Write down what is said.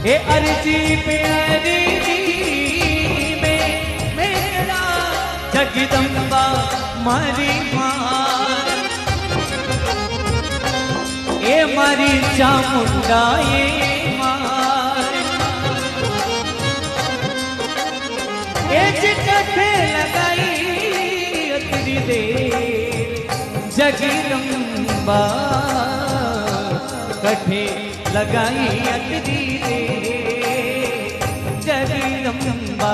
ए अर्जी प्यारी में मेरा जगदम्बा मारी मां ए मारी चामुंडा ये कथे लगाई अतरी दे जगदम्बा कथे लगाई अतरी दे जगदम्बा